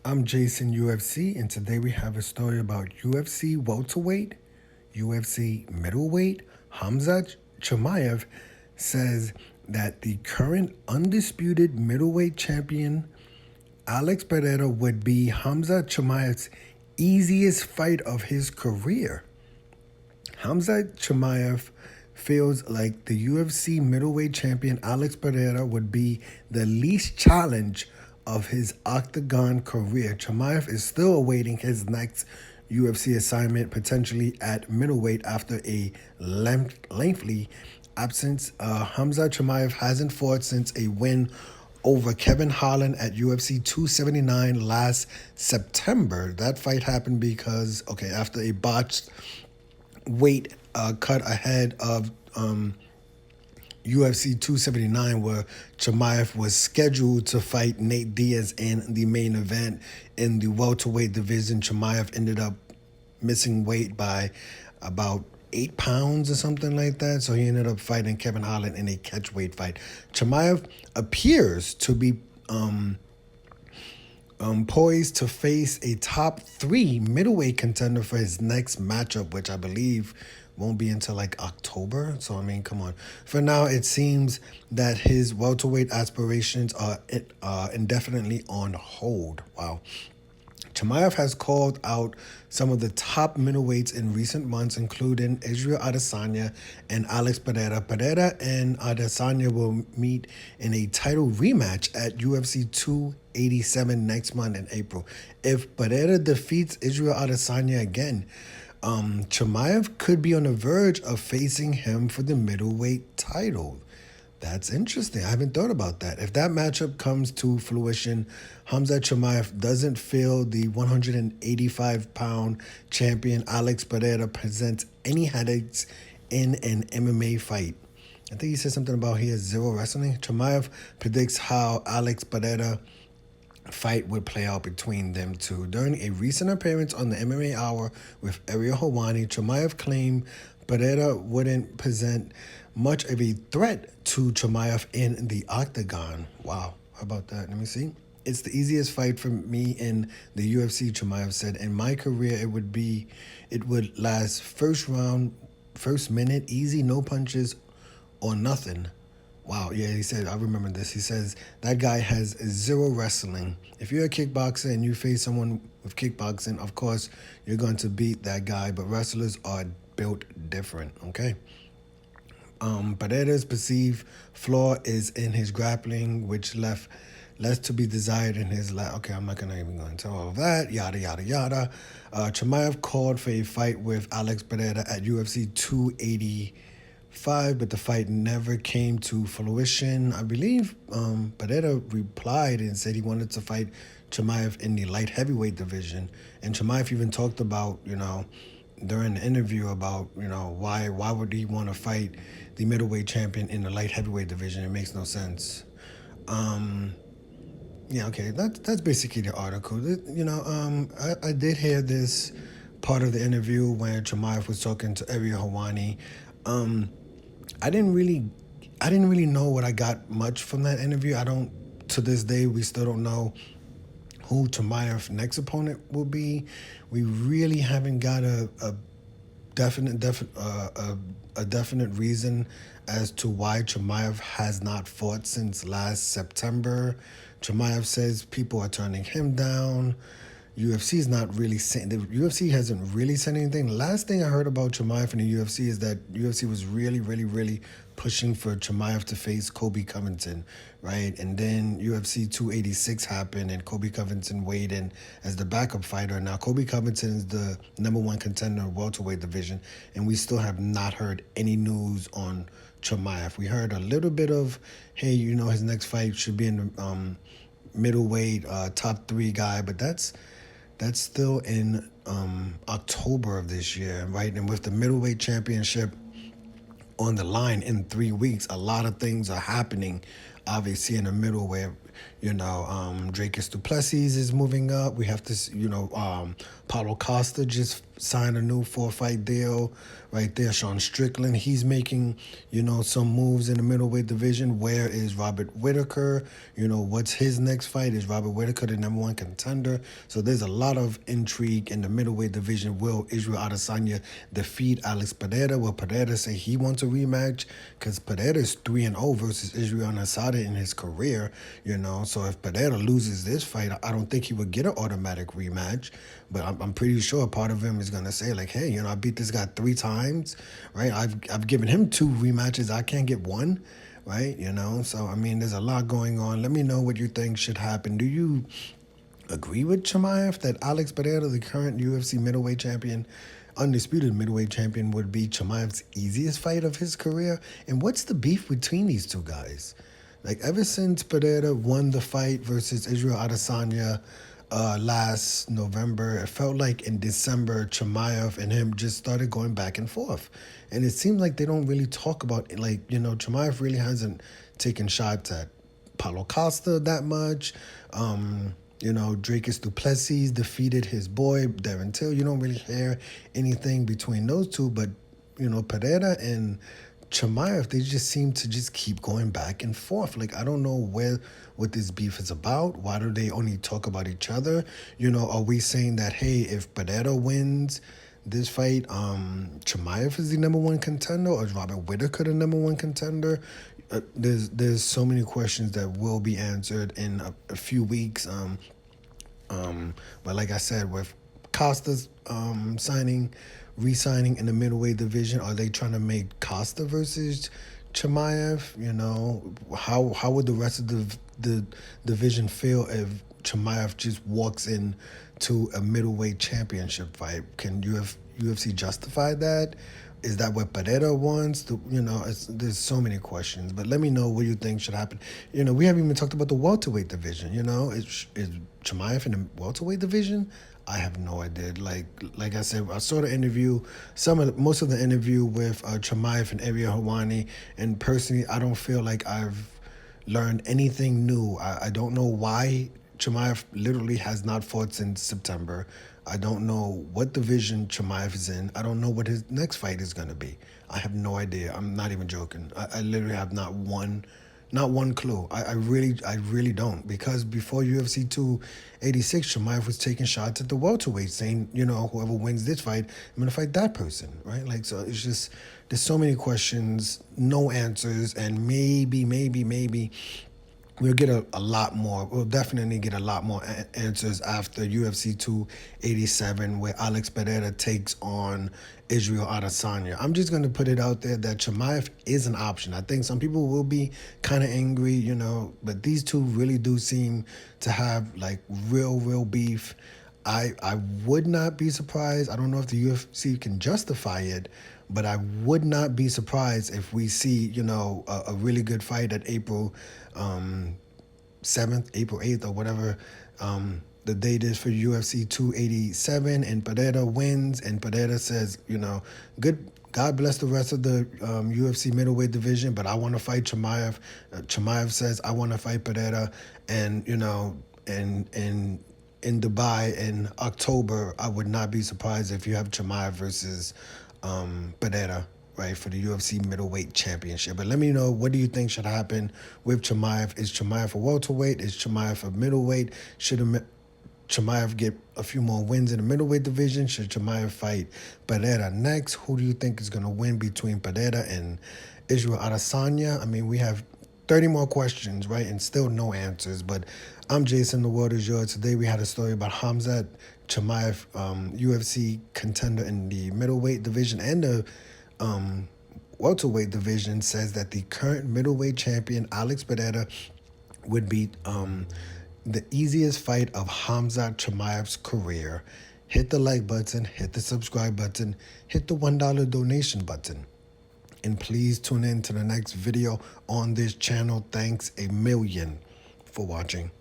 I'm Jason UFC, and today we have a story about UFC welterweight, UFC middleweight. Khamzat Chimaev says that the current undisputed middleweight champion, Alex Pereira, would be Khamzat Chimaev's easiest fight of his career. Khamzat Chimaev feels like the UFC middleweight champion Alex Pereira would be the least challenge of his octagon career. Chimaev is still awaiting his next UFC assignment, potentially at middleweight after a lengthy absence. Khamzat Chimaev hasn't fought since a win over Kevin Holland at UFC 279 last September. That fight happened because, after a botched weight cut ahead of UFC 279, where Chimaev was scheduled to fight Nate Diaz in the main event in the welterweight division. Chimaev ended up missing weight by about 8 pounds or something like that. So he ended up fighting Kevin Holland in a catchweight fight. Chimaev appears to be poised to face a top 3 middleweight contender for his next matchup, which I believe won't be until like October. So, I mean, come on. For now, it seems that his welterweight aspirations are indefinitely on hold. Wow. Chimaev has called out some of the top middleweights in recent months, including Israel Adesanya and Alex Pereira. Pereira and Adesanya will meet in a title rematch at UFC 287 next month in April. If Pereira defeats Israel Adesanya again, Chimaev could be on the verge of facing him for the middleweight title. That's interesting. I haven't thought about that. If that matchup comes to fruition, Khamzat Chimaev doesn't feel the 185-pound champion Alex Pereira presents any headaches in an MMA fight. I think he said something about he has zero wrestling. Chimaev predicts how Alex Pereira fight would play out between them two. During a recent appearance on the MMA Hour with Ariel Helwani, Chimaev claimed Pereira wouldn't present much of a threat to Chimaev in the octagon. Wow, how about that? Let me see. It's the easiest fight for me in the UFC, Chimaev said. In my career, it would last first round, first minute, easy, no punches or nothing. Wow, yeah, he said, I remember this. He says, that guy has zero wrestling. If you're a kickboxer and you face someone with kickboxing, of course, you're going to beat that guy, but wrestlers are built different, okay? Pereira's perceived flaw is in his grappling, which left less to be desired in his Okay, I'm not going to even go into all of that. Yada, yada, yada. Chimaev called for a fight with Alex Pereira at UFC 285, but the fight never came to fruition. I believe Pereira replied and said he wanted to fight Chimaev in the light heavyweight division. And Chimaev even talked about, during the interview about, why would he want to fight the middleweight champion in the light heavyweight division? It makes no sense. That's basically the article. I did hear this part of the interview where Chimaev was talking to Ariel Helwani. I didn't really know what I got much from that interview. To this day, we still don't know who Chimaev's next opponent will be. We really haven't got a definite reason as to why Chimaev has not fought since last September. Chimaev says people are turning him down. UFC is not really saying, the UFC hasn't really said anything. Last thing I heard about Chimaev in the UFC is that UFC was really, really, really pushing for Chimaev to face Colby Covington, right? And then UFC 286 happened and Colby Covington weighed in as the backup fighter. Now Colby Covington is the #1 contender in welterweight division, and we still have not heard any news on Chimaev. We heard a little bit of, hey, his next fight should be in the middleweight top 3 guy, but that's still in October of this year, right? And with the middleweight championship on the line in 3 weeks, a lot of things are happening, obviously, in the middle where, Dracus du Plessis is moving up. We have to, Paulo Costa just signed a new 4-fight deal right there. Sean Strickland, he's making, some moves in the middleweight division. Where is Robert Whittaker? What's his next fight? Is Robert Whittaker the number one contender? So there's a lot of intrigue in the middleweight division. Will Israel Adesanya defeat Alex Pereira? Will Pereira say he wants a rematch? Because Pereira is 3-0 versus Israel Adesanya in his career, So if Pereira loses this fight, I don't think he would get an automatic rematch. But I'm pretty sure part of him is going to say, like, hey, I beat this guy 3 times, right? I've given him 2 rematches. I can't get one, right? So, there's a lot going on. Let me know what you think should happen. Do you agree with Chimaev that Alex Pereira, the current UFC middleweight champion, undisputed middleweight champion, would be Chimaev's easiest fight of his career? And what's the beef between these two guys? Like, ever since Pereira won the fight versus Israel Adesanya last November, it felt like in December, Chimaev and him just started going back and forth. And it seemed like they don't really talk about it. Like, Chimaev really hasn't taken shots at Paulo Costa that much. Dracus du Plessis defeated his boy, Darren Till. You don't really hear anything between those two. But, Pereira and Chimaev, they just seem to just keep going back and forth. Like, I don't know what this beef is about. Why do they only talk about each other? Are we saying that, hey, if Pereira wins this fight, Chimaev is the number one contender, or is Robert Whittaker the number one contender? There's so many questions that will be answered in a few weeks. But like I said, with Costa's re-signing in the middleweight division, are they trying to make Costa versus Chimaev? How would the rest of the division feel if Chimaev just walks in to a middleweight championship fight? Can UFC justify that? Is that what Pereira wants? There's so many questions. But let me know what you think should happen. We haven't even talked about the welterweight division. Is Chimaev in the welterweight division? I have no idea. Like I said, I saw the interview, most of the interview with Chimaev and Ariel Helwani, and personally, I don't feel like I've learned anything new. I don't know why Chimaev literally has not fought since September. I don't know what division Chimaev is in. I don't know what his next fight is going to be. I have no idea. I'm not even joking. I literally have not one clue. I really don't. Because before UFC 286, Chimaev was taking shots at the welterweight, saying, whoever wins this fight, I'm going to fight that person, right? Like, so it's just, there's so many questions, no answers, and maybe we'll get a lot more. We'll definitely get a lot more answers after UFC 287, where Alex Pereira takes on Israel Adesanya. I'm just going to put it out there that Chimaev is an option. I think some people will be kind of angry, but these two really do seem to have like real beef. I would not be surprised. I don't know if the UFC can justify it, but I would not be surprised if we see, a really good fight at April 7th, April 8th, or whatever the date is for UFC 287, and Pereira wins, and Pereira says, good, God bless the rest of the UFC middleweight division, but I want to fight Chimaev. Chimaev says, I want to fight Pereira, and, in Dubai in October, I would not be surprised if you have Chimaev versus Pereira, right, for the UFC middleweight championship. But let me know, what do you think should happen with Chimaev? Is Chimaev a welterweight? Is Chimaev a middleweight? Should Chimaev get a few more wins in the middleweight division? Should Chimaev fight Pereira next? Who do you think is going to win between Pereira and Israel Adesanya? We have 30 more questions, right, and still no answers. But I'm Jason, the world is yours. Today we had a story about Khamzat Chimaev, UFC contender in the middleweight division and the welterweight division, says that the current middleweight champion, Alex Pereira, would beat the easiest fight of Khamzat Chimaev's career. Hit the like button, hit the subscribe button, hit the $1 donation button. And please tune in to the next video on this channel. Thanks a million for watching.